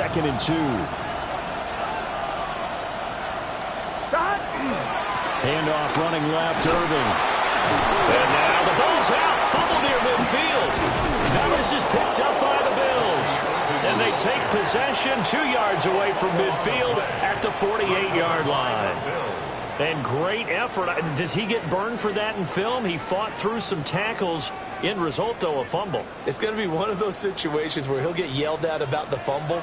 2nd and 2. Handoff running left, Irving. And now the ball's out. Fumble near midfield. Now this is picked up by the Bills. And they take possession 2 yards away from midfield at the 48-yard line. And great effort. Does he get burned for that in film? He fought through some tackles. End result, though, a fumble. It's going to be one of those situations where he'll get yelled at about the fumble,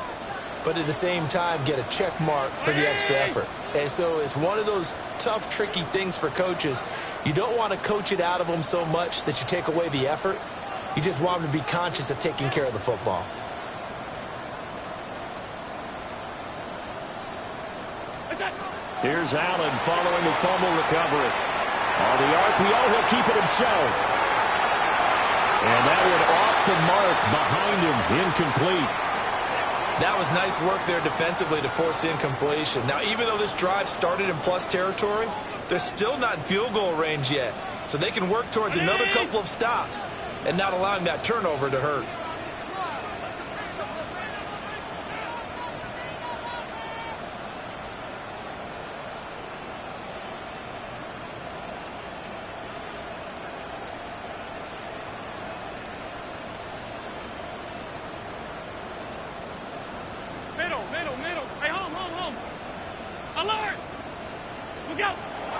but at the same time get a check mark for the extra effort. And so it's one of those tough, tricky things for coaches. You don't want to coach it out of them so much that you take away the effort. You just want them to be conscious of taking care of the football. Here's Allen following the fumble recovery. On the RPO, he'll keep it himself. And that one off the mark behind him, incomplete. That was nice work there defensively to force incompletion. Now, even though this drive started in plus territory, they're still not in field goal range yet. So they can work towards another couple of stops and not allowing that turnover to hurt.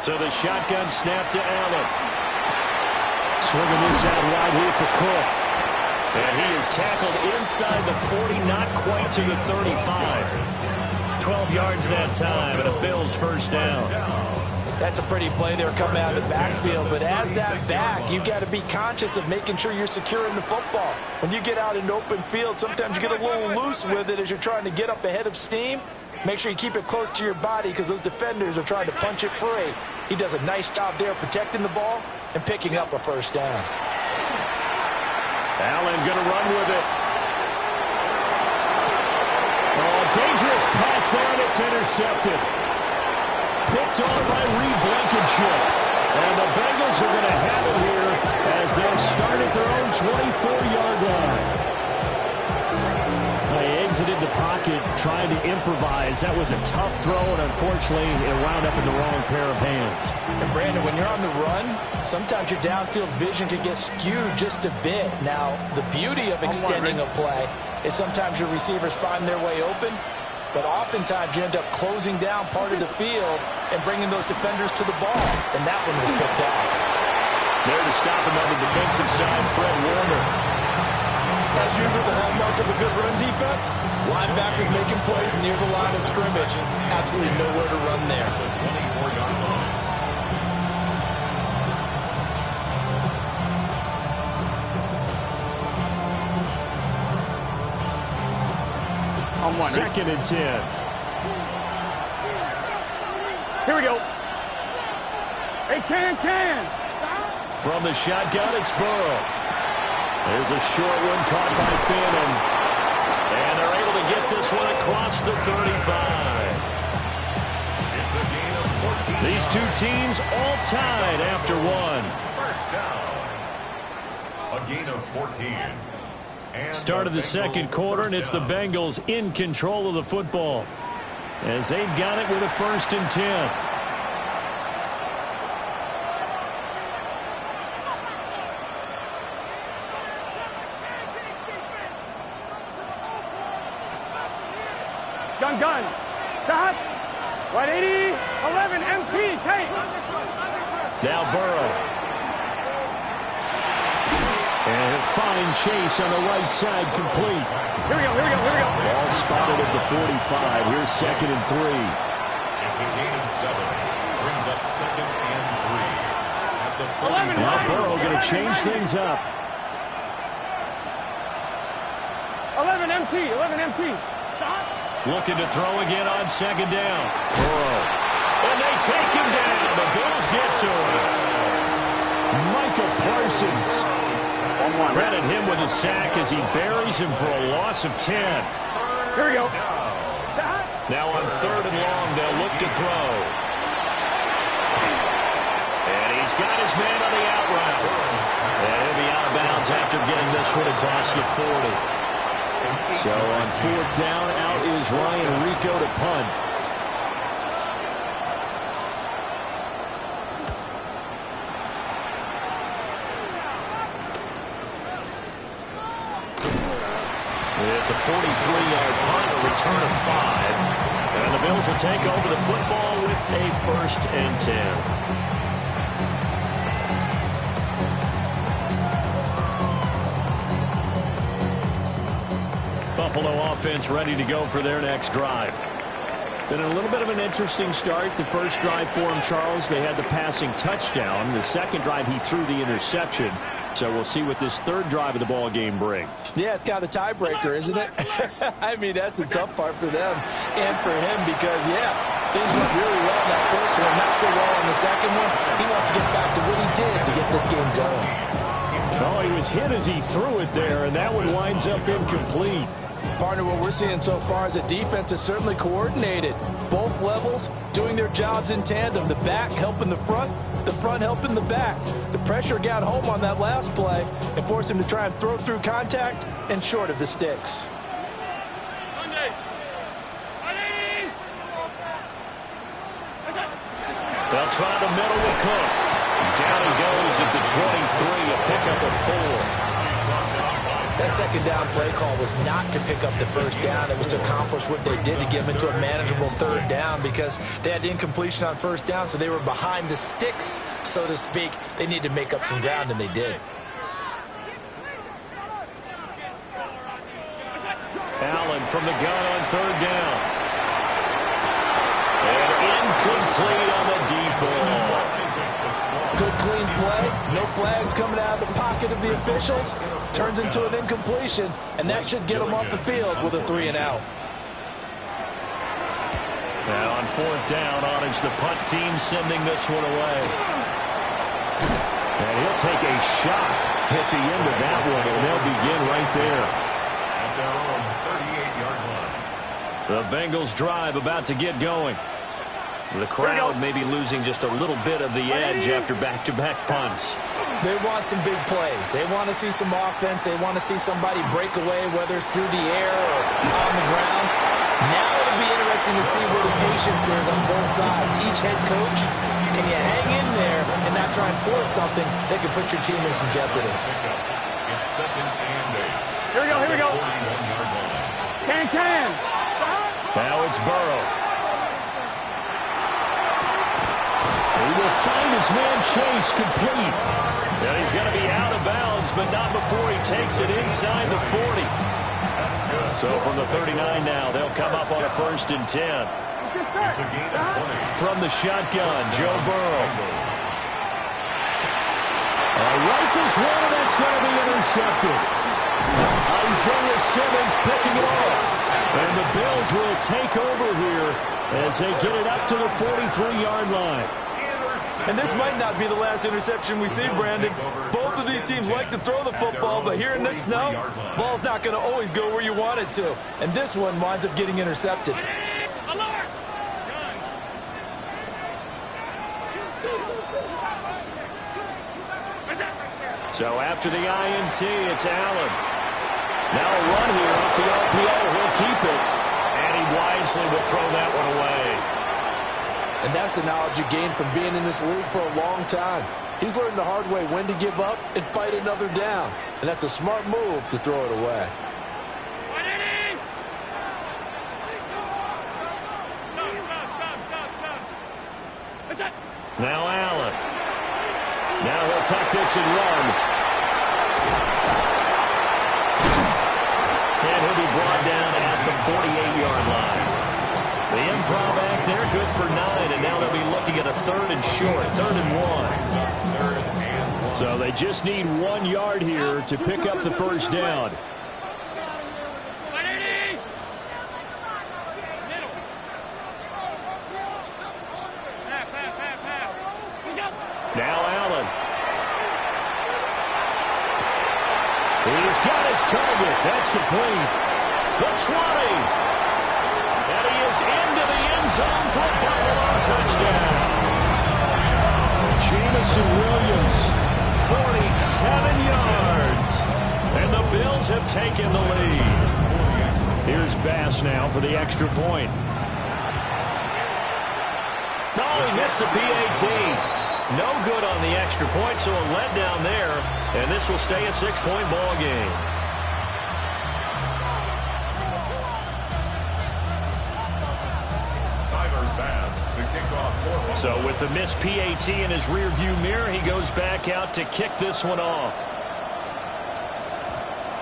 So the shotgun snap to Allen. Swinging this out wide here for Cook. And he is tackled inside the 40, not quite to the 35. 12 yards that time, and a Bills first down. That's a pretty play there coming out of the backfield. But as that back, you've got to be conscious of making sure you're securing the football. When you get out in open field, sometimes you get a little loose with it as you're trying to get up ahead of steam. Make sure you keep it close to your body because those defenders are trying to punch it free. He does a nice job there protecting the ball and picking up a first down. Allen going to run with it. Oh, dangerous pass there, and it's intercepted. Picked off by Reed Blankenship. And the Bengals are going to have it here as they'll start at their own 24-yard line. They exited the pocket trying to improvise. That was a tough throw, and unfortunately, it wound up in the wrong pair of hands. And Brandon, when you're on the run, sometimes your downfield vision can get skewed just a bit. Now, the beauty of extending a play is sometimes your receivers find their way open, but oftentimes you end up closing down part of the field and bringing those defenders to the ball, and that one was picked off. There to stop him on the defensive side, Fred Warner. As usual, the hallmark of a good run defense, linebackers making plays near the line of scrimmage. Absolutely nowhere to run there. Second and 10. Here we go. Hey, can. From the shotgun, it's Burrow. There's a short one caught by Fannin. And they're able to get this one across the 35. It's a gain of 14. These two teams all tied after one. First down. A gain of 14. And start of the second quarter, and it's the Bengals in control of the football as they've got it with a 1st and 10. Gun. Stop. 180. 11. MT. Take. Now Burrow. And fine chase on the right side, complete. Here we go. Ball spotted at the 45. Here's 2nd and 3. It's a gain of 7. Brings up 2nd and 3. At the 40. Now Burrow going to change things up. 11 MT. Stop. Looking to throw again on 2nd down. Burrow. And they take him down. The Bills get to him. Micah Parsons. Credit him with a sack as he buries him for a loss of 10. Here we go. Now on 3rd and long, they'll look to throw. And he's got his man on the out route. And he'll be out of bounds after getting this one across the 40. So on 4th down, out is Ryan Rico to punt. It's a 43-yard punt, a return of 5. And the Bills will take over the football with a 1st and 10. Buffalo offense ready to go for their next drive. Been a little bit of an interesting start. The first drive for him, Charles, they had the passing touchdown. The second drive, he threw the interception. So we'll see what this third drive of the ball game brings. Yeah, it's kind of a tiebreaker, isn't it? I mean, that's the tough part for them and for him because, yeah, things went really well in that first one, not so well in the second one. He wants to get back to what he did to get this game going. Oh, he was hit as he threw it there, and that one winds up incomplete. Partner, what we're seeing so far is the defense is certainly coordinated. Both levels doing their jobs in tandem. The back helping the front helping the back. The pressure got home on that last play and forced him to try and throw through contact and short of the sticks. They'll try the middle with Cook. Down he goes at the 23, a pickup of 4. That second down play call was not to pick up the first down. It was to accomplish what they did to get them into a manageable third down because they had incompletion on first down, so they were behind the sticks, so to speak. They needed to make up some ground, and they did. Allen from the gun on 3rd down. And incomplete on the deep ball. Good clean play. No flags coming out of the pocket of the officials. Turns into an incompletion, and that should get them off the field with a 3 and out. Now on 4th down, Ottage, the punt team sending this one away. And he'll take a shot at the end of that one, and they'll begin right there. At their own 38-yard line. The Bengals drive about to get going. The crowd may be losing just a little bit of the edge after back-to-back punts. They want some big plays. They want to see some offense. They want to see somebody break away, whether it's through the air or on the ground. Now it'll be interesting to see where the patience is on both sides. Each head coach, can you hang in there and not try and force something that could put your team in some jeopardy? It's 2nd and 8. Here we go, here we go. 41-yard line. Can. Now it's Burrow. He will find his man Chase complete. And he's going to be out of bounds, but not before he takes it inside the 40. So from the 39 now, they'll come up on a 1st and 10. It's a gain of 20. From the shotgun, Joe Burrow. Rifles one, and that's going to be intercepted. Isaiah Simmons picking it off. And the Bills will take over here as they get it up to the 43-yard line. And this might not be the last interception we see, Brandon. Both of these teams like to throw the football, but here in this snow, ball's not going to always go where you want it to. And this one winds up getting intercepted. So after the INT, it's Allen. Now a run here off the RPO. He'll keep it. And he wisely will throw that one away. And that's the knowledge you gain from being in this league for a long time. He's learned the hard way when to give up and fight another down. And that's a smart move to throw it away. Now Allen. Now he'll tuck this and run. And he'll be brought down at the 48-yard line. The improv act there, good for 9, and now they'll be looking at a 3rd and short, 3rd and 1. So they just need 1 yard here to pick up the first down. Now Allen. He's got his target. That's complete. The 20. And he is into the end zone for a Buffalo touchdown. Jamison Williams 47 yards. And the Bills have taken the lead. Here's Bass now for the extra point. Oh, he missed the PAT. No good on the extra point, so a letdown there. And this will stay a 6-point ball game. So with the missed PAT in his rearview mirror, he goes back out to kick this one off.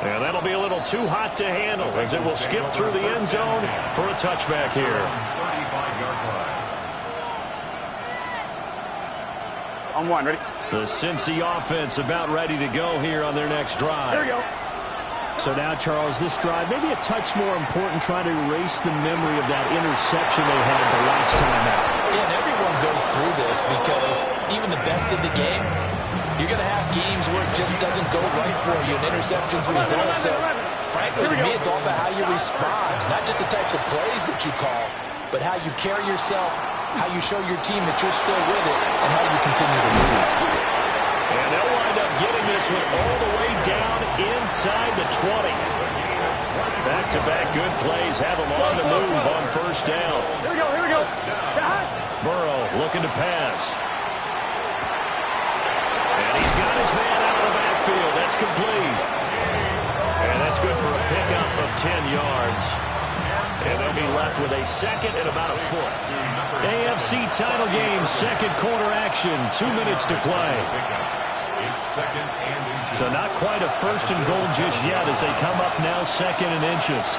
And that'll be a little too hot to handle as it will skip through the end zone for a touchback here. 35-yard line. On one, ready? The Cincy offense about ready to go here on their next drive. Here we go. So now, Charles, this drive maybe a touch more important, trying to erase the memory of that interception they had the last time out. Yeah, and everyone goes through this because even the best in the game, you're going to have games where it just doesn't go right for you, and interceptions result. So, frankly, to me, it's all about how you respond, not just the types of plays that you call, but how you carry yourself, how you show your team that you're still with it, and how you continue to move. And they'll wind up getting this one all the way down inside the 20. Back-to-back good plays have them on the move on first down. Here we go, here we go. Burrow looking to pass. And he's got his man out of the backfield. That's complete. And that's good for a pickup of 10 yards. And they'll be left with a second and about a foot. AFC title game, second quarter action. 2 minutes to play. So not quite a first and goal just yet as they come up now second and inches.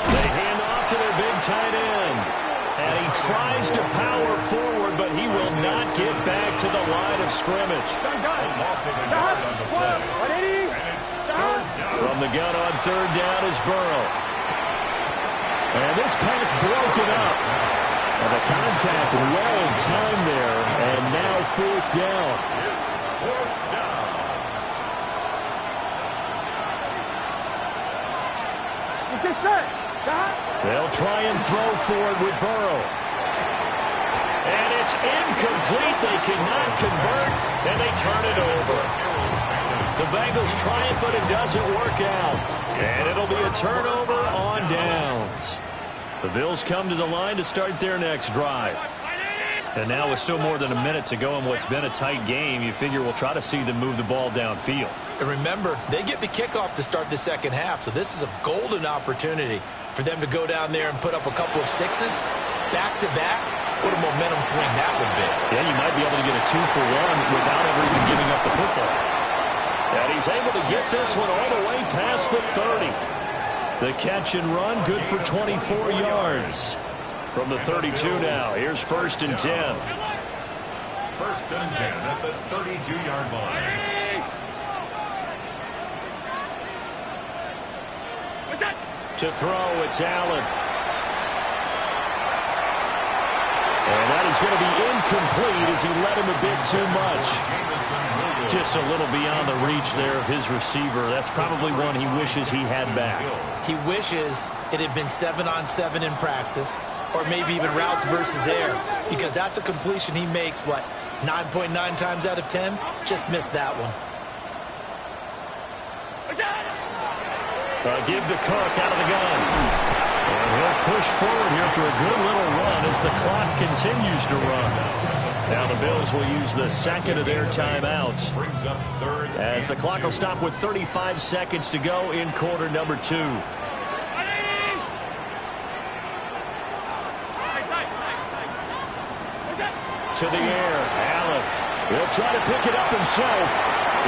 They hand off to their big tight end. And he tries to power forward, but he will not get back to the line of scrimmage. From the gun on third down is Burrow. And this pass broken up. And the contact well timed there. And now fourth down. They'll try and throw for it with Burrow. And it's incomplete. They cannot convert, and they turn it over. The Bengals try it, but it doesn't work out. And it'll be a turnover on downs. The Bills come to the line to start their next drive. And now with still more than a minute to go in what's been a tight game, you figure we'll try to see them move the ball downfield. And remember, they get the kickoff to start the second half, so this is a golden opportunity for them to go down there and put up a couple of sixes back-to-back. What a momentum swing that would be. Yeah, you might be able to get a 2-for-1 without ever even giving up the football. And he's able to get this one all the way past the 30. The catch and run, good for 24 yards. From the 32 now, here's first and 10. First and 10 at the 32-yard line. To throw, it's Allen. And that is going to be incomplete as he led him a bit too much. Just a little beyond the reach there of his receiver. That's probably one he wishes he had back. He wishes it had been 7-on-7 in practice, or maybe even routes versus air, because that's a completion he makes, 9.9 times out of 10? Just missed that one. Give to Cook out of the gun. And he'll push forward here for a good little run as the clock continues to run. Now the Bills will use the second of their timeouts as the clock will stop with 35 seconds to go in quarter number 2. To the air, Allen. He'll try to pick it up himself.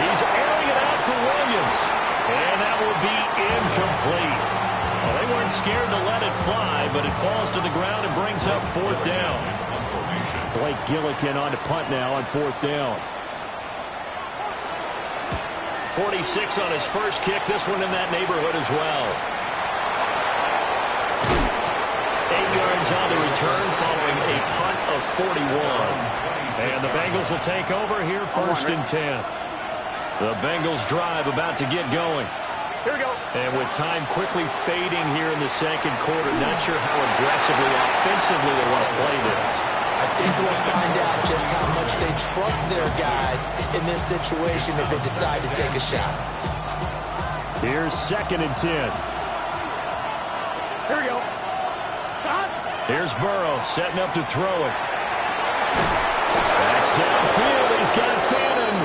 He's airing it out for Williams. And that will be incomplete. Well, they weren't scared to let it fly, but it falls to the ground and brings up fourth down. Blake Gillikin on to punt now on fourth down. 46 on his first kick. This one in that neighborhood as well. 8 yards on the return following a punt of 41. And the Bengals will take over here first and 10. The Bengals drive about to get going. Here we go. And with time quickly fading here in the second quarter, not sure how aggressively, offensively they want to play this. I think we'll find out just how much they trust their guys in this situation if they decide to take a shot. Here's 2nd and 10. Here we go. Here's Burrow setting up to throw it. That's downfield. He's got Fannin.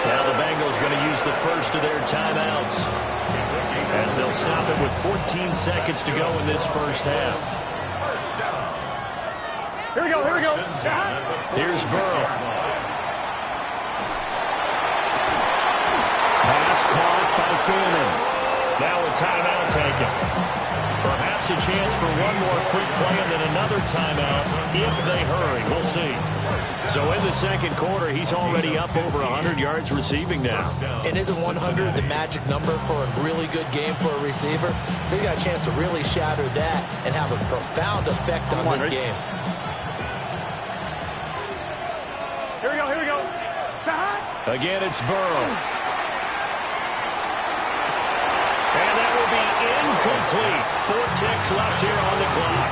Now the Bengals going to use the first of their timeouts, as they'll stop it with 14 seconds to go in this first half. Here we go. Here we go. Here's Burrow. Pass caught by Fannin. Now a timeout taken. Perhaps a chance for one more quick play and then another timeout if they hurry. We'll see. So in the second quarter, he's already up over 100 yards receiving now. And isn't 100 the magic number for a really good game for a receiver? So you got a chance to really shatter that and have a profound effect on this game. Here we go. Here we go. Again, it's Burrow. And that will be incomplete. 4 ticks left here on the clock.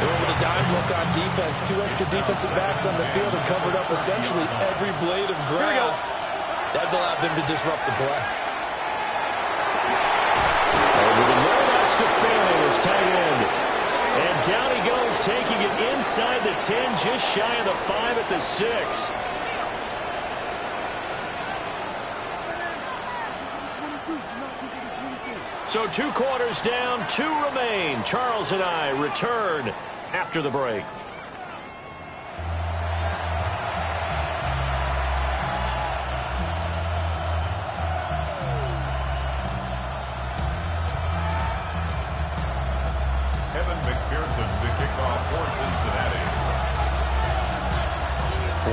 With a dime left on defense, 2 extra defensive backs on the field and covered up essentially every blade of grass. That allowed them to disrupt the play. Over the middle, that's to Fannin as tight end. And down he goes, taking it inside the 10, just shy of the 5 at the 6. So 2 quarters down, 2 remain. Charles and I return after the break. Evan McPherson to kick off for Cincinnati.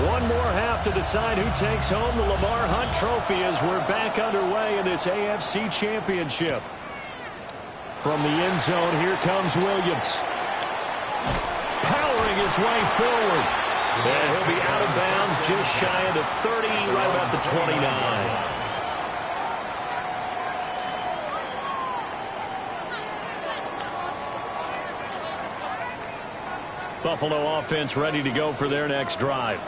One more half to decide who takes home the Lamar Hunt Trophy as we're back underway in this AFC Championship. From the end zone, here comes Williams. Powering his way forward. And he'll be out of bounds just shy of the 30, right about the 29. Buffalo offense ready to go for their next drive.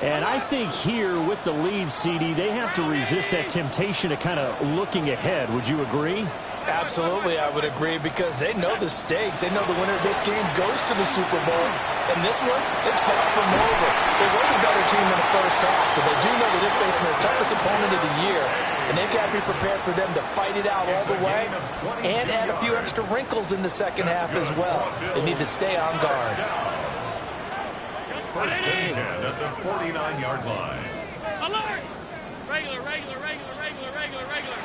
And I think here with the lead, CD, they have to resist that temptation of kind of looking ahead. Would you agree? Absolutely, I would agree, because they know the stakes. They know the winner of this game goes to the Super Bowl. And this one, it's far from over. They were the better team in the first half, but they do know that they're facing their toughest opponent of the year. And they've got to be prepared for them to fight it out all the way and add a few extra wrinkles in the second half as well. They need to stay on guard. First and 10 at the 49-yard line. Alert! Regular, regular, regular, regular, regular, regular.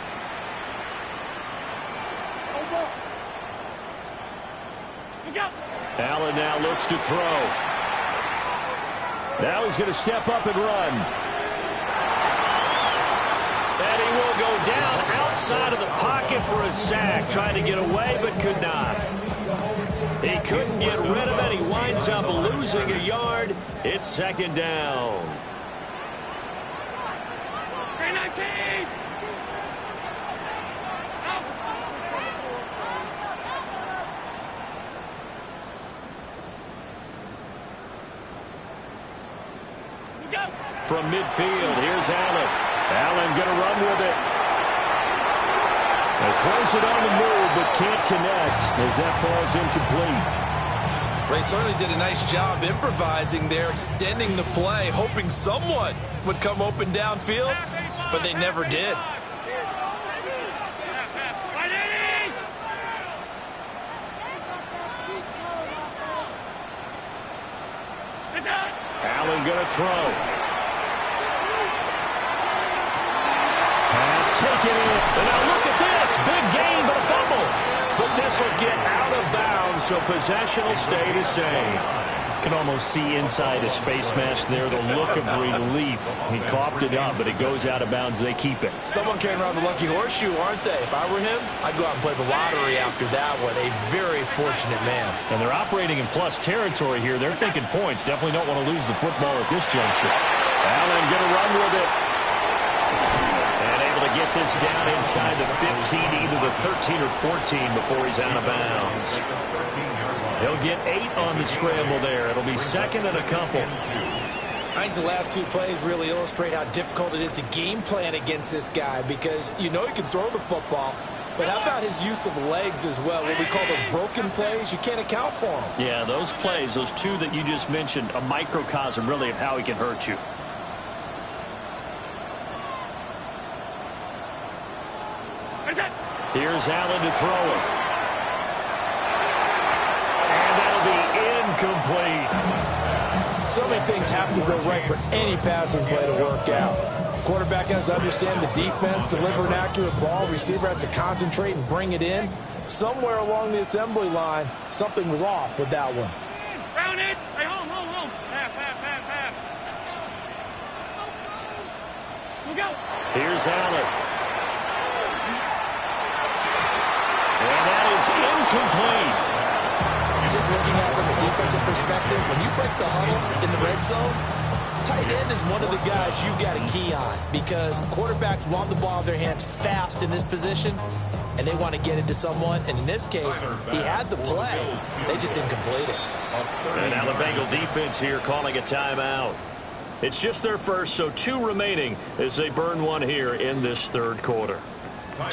Allen now looks to throw. Now he's going to step up and run. And he will go down outside of the pocket for a sack, trying to get away but could not. He couldn't get rid of it. He winds up losing a yard. It's second down. 319! From midfield, here's Allen. Allen going to run with it. And throws it on the move, but can't connect as that falls incomplete. They certainly did a nice job improvising there, extending the play, hoping someone would come open downfield, but they never did. Allen going to throw. Pass taken in. And now look at this. Big gain, but a fumble. But this will get out of bounds, so possession will stay the same. Can almost see inside his face mask there the look of relief. He coughed it up, but it goes out of bounds. They keep it. Someone came around the lucky horseshoe, aren't they? If I were him, I'd go out and play the lottery after that one. A very fortunate man. And they're operating in plus territory here. They're thinking points. Definitely don't want to lose the football at this juncture. Allen going to run with it. And able to get this down inside the 15, either the 13 or 14 before he's out of bounds. He'll get 8 on the scramble there. It'll be second and a couple. I think the last 2 plays really illustrate how difficult it is to game plan against this guy, because you know he can throw the football, but how about his use of legs as well? What we call those broken plays, you can't account for them. Yeah, those plays, those 2 that you just mentioned, a microcosm really of how he can hurt you. Here's Allen to throw it. And that'll be incomplete. So many things have to go right for any passing play to work out. Quarterback has to understand the defense, deliver an accurate ball. Receiver has to concentrate and bring it in. Somewhere along the assembly line, something was off with that one. Round it. Hey, home. Half. We'll go. Here's Allen. And that is incomplete. Just looking at it from a defensive perspective, when you break the huddle in the red zone, tight end is one of the guys you've got to key on, because quarterbacks want the ball in their hands fast in this position, and they want to get it to someone. And in this case, he had the play. They just didn't complete it. And now the Bengal defense here calling a timeout. It's just their first, so 2 remaining as they burn one here in this third quarter.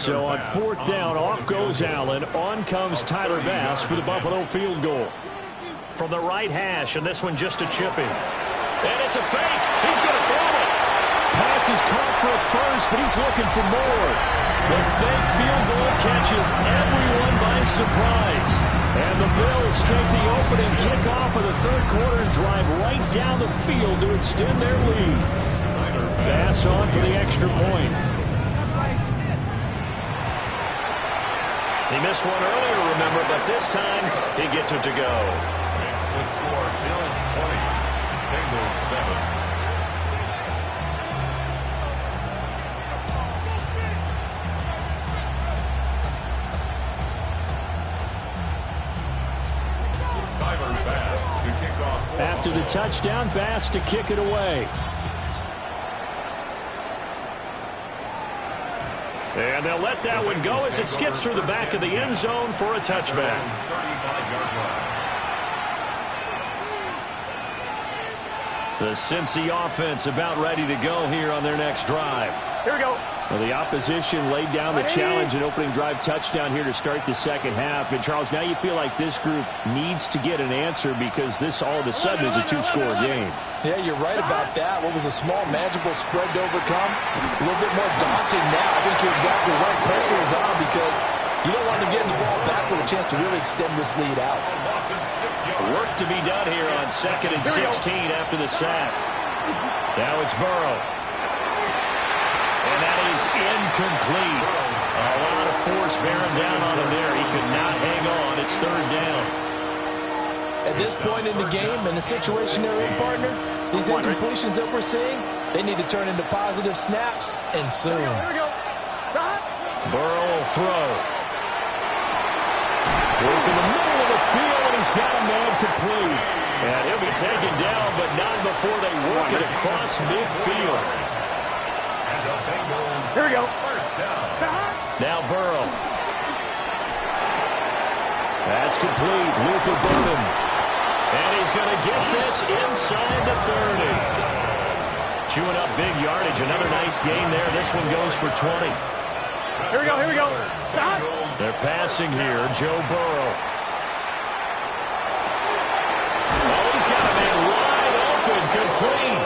So on 4th down, off goes Allen. On comes Tyler Bass for the Buffalo field goal. From the right hash, and this one just a chip in. And it's a fake. He's going to throw it. Pass is caught for a first, but he's looking for more. The fake field goal catches everyone by surprise. And the Bills take the opening kickoff of the third quarter and drive right down the field to extend their lead. Bass on for the extra point. He missed one earlier, remember, but this time he gets it to go. Makes the score Bills 20, Bengals 7. Tyler Bass to kick off. After the touchdown, Bass to kick it away. And they'll let that one go as it skips through the back of the end zone for a touchback. The Cincy offense about ready to go here on their next drive. Here we go. Well, the opposition laid down the challenge and opening drive touchdown here to start the second half. And, Charles, now you feel like this group needs to get an answer because this all of a sudden is a 2-score game. Yeah, you're right about that. What was a small, manageable spread to overcome, a little bit more daunting now. I think you're exactly right. Pressure is on because you don't want to get the ball back with a chance to really extend this lead out. Work to be done here on 2nd and 16 after the sack. Now it's Burrow. And that is incomplete. A lot of force bearing down on him there. He could not hang on. It's 3rd down. At this point in the game, in the situation they're in, partner, these incompletions that we're seeing, they need to turn into positive snaps, and soon. Here we go. Burrow will throw. Work in the middle of the field, and he's got a man complete. And he'll be taken down, but not before they work it across midfield. Here we go. Now Burrow. That's complete. Luther Burden. And he's going to get this inside the 30. Chewing up big yardage. Another nice gain there. This one goes for 20. Here we go. Here we go. They're passing here. Joe Burrow. Oh, he's got a man wide open. Complete.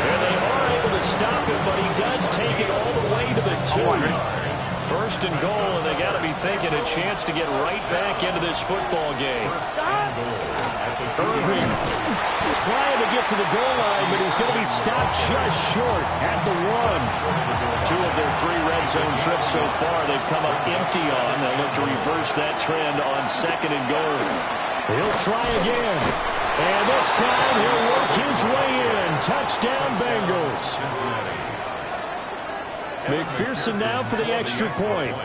And they are able to stop him, but he does take it all the way to the 2. 1st and goal, and they got to be thinking a chance to get right back into this football game. Irving trying to get to the goal line, but he's going to be stopped just short at the 1. 2 of their 3 red zone trips so far they've come up empty on. They'll look to reverse that trend on 2nd and goal. He'll try again. And this time he'll work his way in. Touchdown Bengals. McPherson now for the extra point.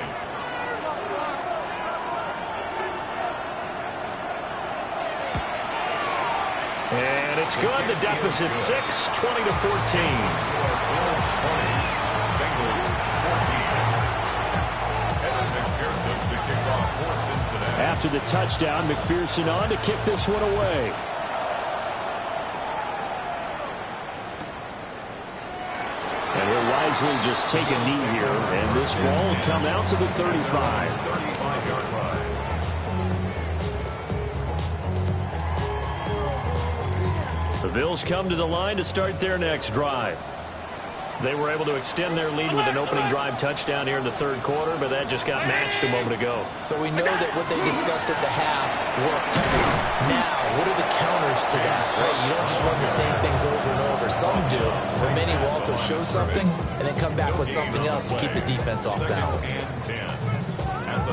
And it's good. The deficit 6, 20-14. to the touchdown. McPherson on to kick this one away. And he'll wisely just take a knee here, and this ball will come out to the 35. 35-yard line. The Bills come to the line to start their next drive. They were able to extend their lead with an opening drive touchdown here in the third quarter, but that just got matched a moment ago. So we know that what they discussed at the half worked. Now, what are the counters to that, right? You don't just run the same things over and over. Some do, but many will also show something and then come back with something else to keep the defense off balance.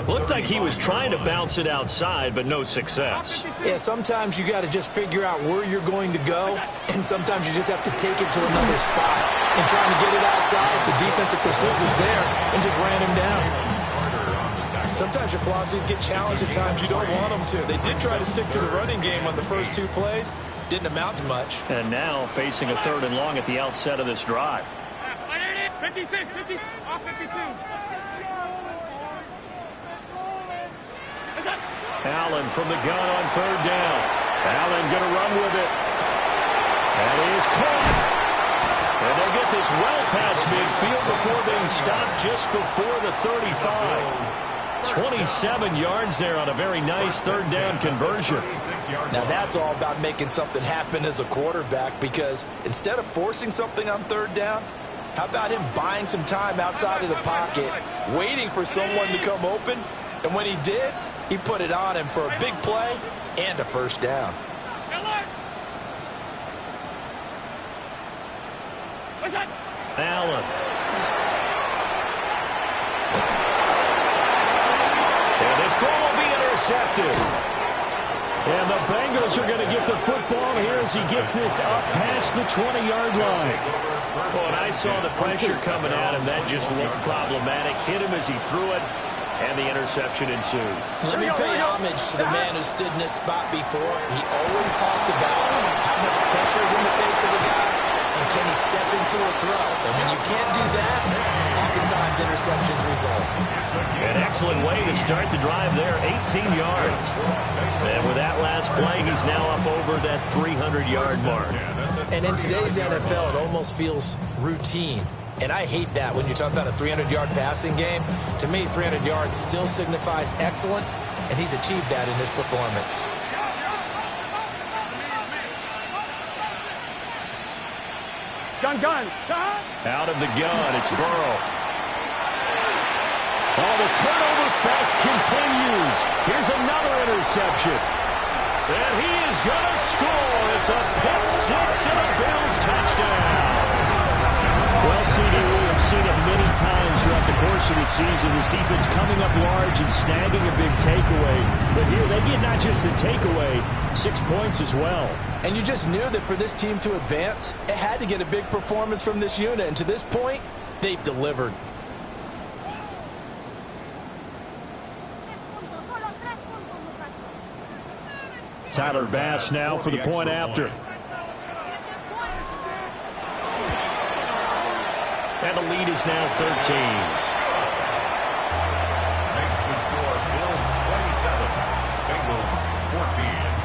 Looked like he was trying to bounce it outside, but no success. Yeah, sometimes you got to just figure out where you're going to go, and sometimes you just have to take it to another spot. And trying to get it outside, the defensive pursuit was there and just ran him down. Sometimes your philosophies get challenged at times you don't want them to. They did try to stick to the running game on the first two plays. Didn't amount to much. And now facing a 3rd and long at the outset of this drive. 56, 50, off 52. Allen from the gun on 3rd down. Allen going to run with it. That is caught. And they'll get this well past midfield before being stopped just before the 35. 27 yards there on a very nice 3rd down conversion. Now that's all about making something happen as a quarterback, because instead of forcing something on 3rd down, how about him buying some time outside of the pocket, waiting for someone to come open, and when he did, he put it on him for a big play and a 1st down. Allen. And this throw will be intercepted. And the Bengals are going to get the football here as he gets this up past the 20-yard line. Well, and I saw the pressure coming at him. That just looked problematic. Hit him as he threw it, and the interception ensued. Let me pay homage to the man who stood in this spot before. He always talked about how much pressure is in the face of a guy, and can he step into a throw. And when you can't do that, oftentimes interceptions result. An excellent way to start the drive there, 18 yards. And with that last play, he's now up over that 300-yard mark. And in today's NFL, it almost feels routine. And I hate that when you talk about a 300-yard passing game. To me, 300 yards still signifies excellence, and he's achieved that in this performance. Gun. Out of the gun, it's Burrow. Oh, the turnover fest continues. Here's another interception. And he is going to score. It's a pick six and a Bills touchdown. Well, CD, we have seen it many times throughout the course of the season. This defense coming up large and snagging a big takeaway. But here, they get not just the takeaway, 6 points as well. And you just knew that for this team to advance, it had to get a big performance from this unit. And to this point, they've delivered. Tyler Bass now for the point after. And the lead is now 13. Makes the score Bills 27, Bengals 14.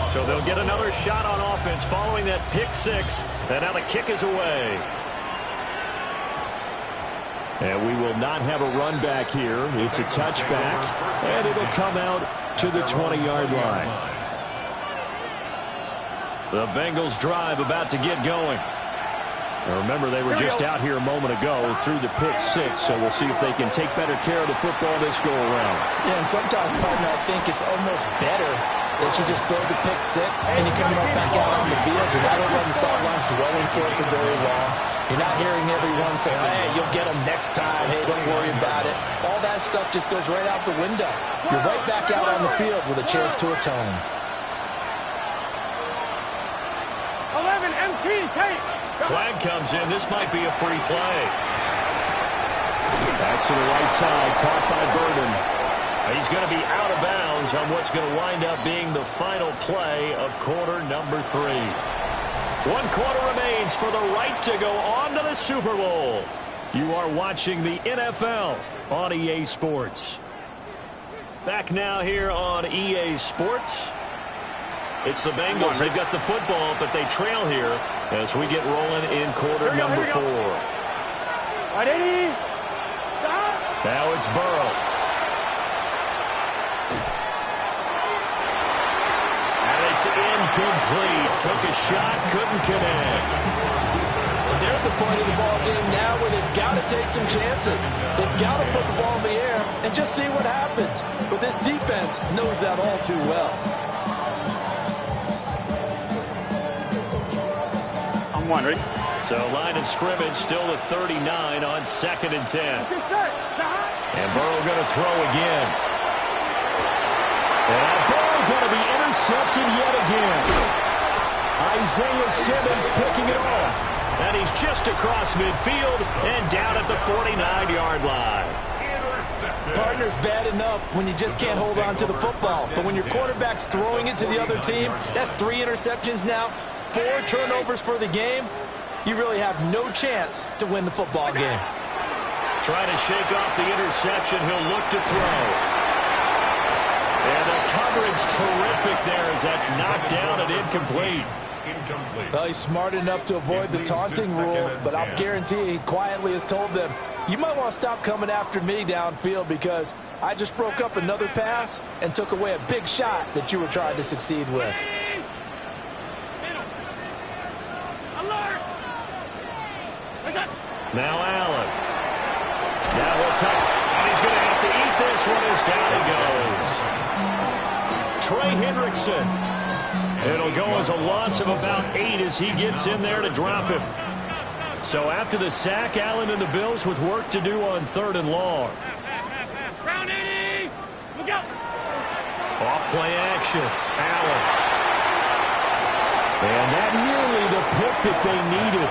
So they'll get another shot on offense following that pick six. And now the kick is away. And we will not have a run back here. It's a touchback. And it'll come out to the 20-yard line. The Bengals drive about to get going. Now remember, they were just out here a moment ago through the pick six, so we'll see if they can take better care of the football this go around. Yeah, and sometimes, partner, I think it's almost better that you just throw the pick six and you come right back out on the field. You're not over on the sidelines dwelling for it for very long. You're not hearing everyone say, hey, you'll get them next time. Hey, don't worry about it. All that stuff just goes right out the window. You're right back out on the field with a chance to atone. 11, MT, take. Flag comes in. This might be a free play. That's to the right side, caught by Burden. He's going to be out of bounds on what's going to wind up being the final play of quarter number 3. 1 quarter remains for the right to go on to the Super Bowl. You are watching the NFL on EA Sports. Back now here on EA Sports. It's the Bengals. They've got the football, but they trail here as we get rolling in quarter number 4. Ready? Stop. Now it's Burrow. And it's incomplete. Took a shot, couldn't connect. They're at the point of the ball game now where they've got to take some chances. They've got to put the ball in the air and just see what happens. But this defense knows that all too well. I'm wondering. So line of scrimmage still at 39 on 2nd and 10. And Burrow going to throw again. And Burrow going to be intercepted yet again. Isaiah Simmons picking it off. And he's just across midfield and down at the 49-yard line. Partner's bad enough when you just can't hold on to the football. But when your quarterback's throwing it to the other team, that's 3 interceptions now, 4 turnovers for the game. You really have no chance to win the football game. Trying to shake off the interception. He'll look to throw. And the coverage terrific there as that's knocked down and incomplete. Well, he's smart enough to avoid the taunting rule, but I'll guarantee he quietly has told them, you might want to stop coming after me downfield because I just broke up another pass and took away a big shot that you were trying to succeed with. Now Allen. Now he'll take, and he's going to have to eat this one as down he goes. Trey Hendrickson. It'll go as a loss of about 8 as he gets in there to drop him. So after the sack, Allen and the Bills with work to do on 3rd and long. Round 80. Look out. Off play action. Allen. And that nearly the pick that they needed.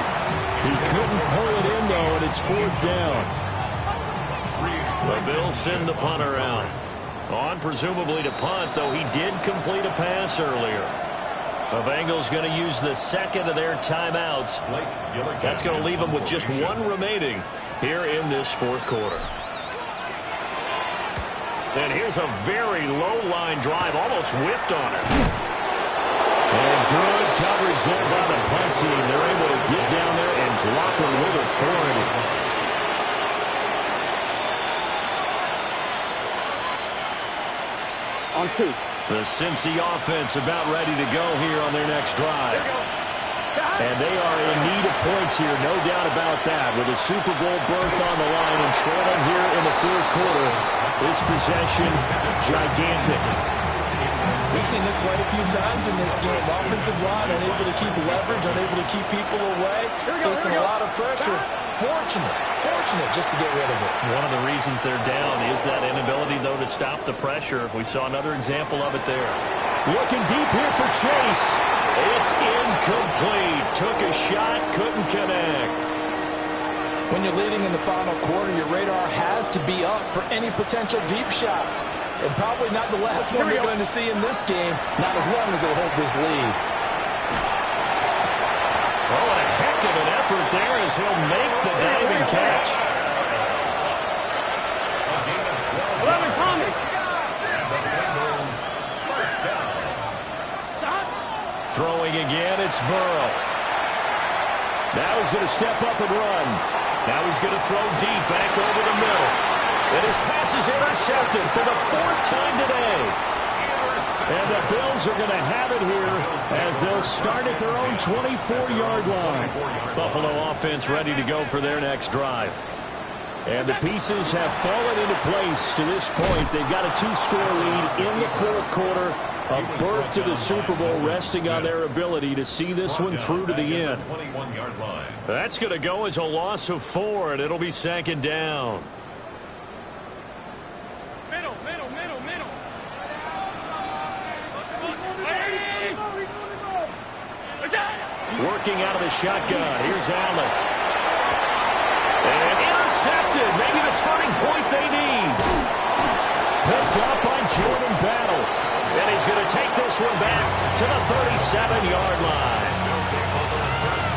He couldn't pull it in, though, and it's 4th down. The Bills send the punter out. On presumably to punt, though he did complete a pass earlier. The Bengals going to use the 2nd of their timeouts. That's going to leave them with just 1 remaining here in this 4th quarter. And here's a very low line drive, almost whiffed on it. And good coverage there by the punt team. They're able to get down there and drop it with authority. On 2. The Cincy offense about ready to go here on their next drive. And they are in need of points here, no doubt about that. With a Super Bowl berth on the line and trailing here in the 4th quarter, this possession gigantic. We've seen this quite a few times in this game. Offensive line unable to keep leverage, unable to keep people away, facing a lot of pressure. Fortunate just to get rid of it. One of the reasons they're down is that inability, though, to stop the pressure. We saw another example of it there. Looking deep here for Chase. It's incomplete. Took a shot, couldn't connect. When you're leading in the final quarter, your radar has to be up for any potential deep shots. And probably not the last one you're going to see in this game, not as long as they hold this lead. Oh, a heck of an effort there as he'll make the diving catch. 11, Thomas. Throwing again, it's Burrow. Now he's going to step up and run. Now he's going to throw deep back over the middle. And his pass is intercepted for the 4th time today. And the Bills are going to have it here as they'll start at their own 24-yard line. Buffalo offense ready to go for their next drive. And the pieces have fallen into place to this point. They've got a 2-score lead in the 4th quarter. A berth to the Super Bowl resting on their ability to see this one through to the end. That's going to go as a loss of 4, and it'll be 2nd down. Middle. Working out of the shotgun. Here's Allen. And intercepted. Maybe the turning this one back to the 37-yard line.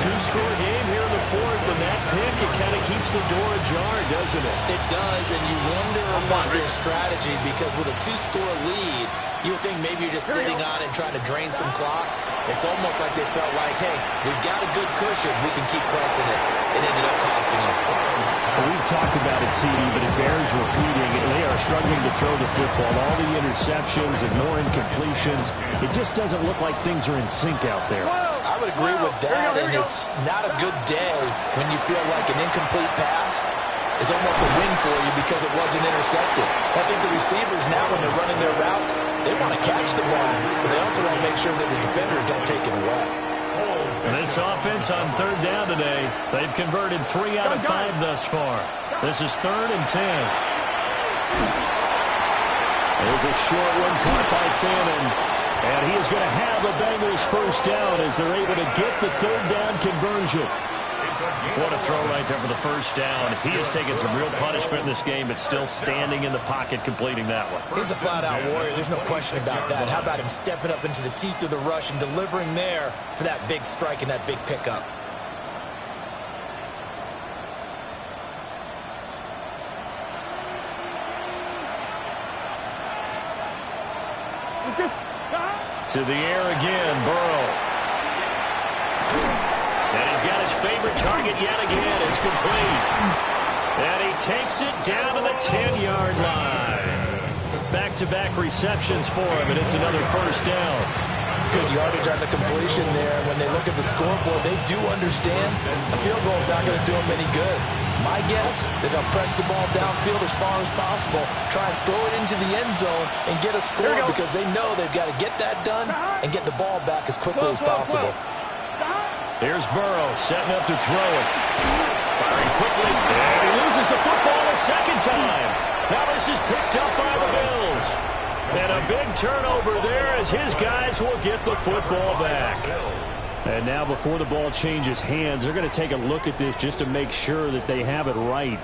Two-score game here in the fourth, and that pick, it kind of keeps the door ajar, doesn't it? It does, and you wonder about their strategy because with a two-score lead, you would think maybe you're just sitting on it and trying to drain some clock. It's almost like they felt like, hey, we've got a good cushion. We can keep pressing it. It ended up costing them. Well, we've talked about it, CD, but it bears repeating. They are struggling to throw the football. All the interceptions and more incompletions. It just doesn't look like things are in sync out there. I would agree with that, and it's not a good day when you feel like an incomplete pass is almost a win for you because it wasn't intercepted. I think the receivers now, when they're running their routes, they want to catch the ball, but they also want to make sure that the defenders don't take it away. And this offense on third down today, they've converted 3 out of 5 thus far. This is 3rd and 10. There's a short one caught by Fannin. And he is going to have the Bengals first down as they're able to get the third down conversion. What a throw right there for the first down. He has taken some real punishment in this game, but still standing in the pocket completing that one. He's a flat-out warrior. There's no question about that. How about him stepping up into the teeth of the rush and delivering there for that big strike and that big pickup? To the air again, Burrow. And he's got his favorite target yet again. It's complete. And he takes it down to the 10-yard line. Back-to-back receptions for him, and it's another first down. Good yardage on the completion there. When they look at the scoreboard, they do understand a field goal is not going to do them any good. My guess, that they'll press the ball downfield as far as possible, try and throw it into the end zone and get a score because they know they've got to get that done and get the ball back as quickly as possible. Here's Burrow setting up to throw it. Firing quickly, and he loses the football a second time. Now this is picked up by the Bills. And a big turnover there as his guys will get the football back. And now before the ball changes hands, they're going to take a look at this just to make sure that they have it right.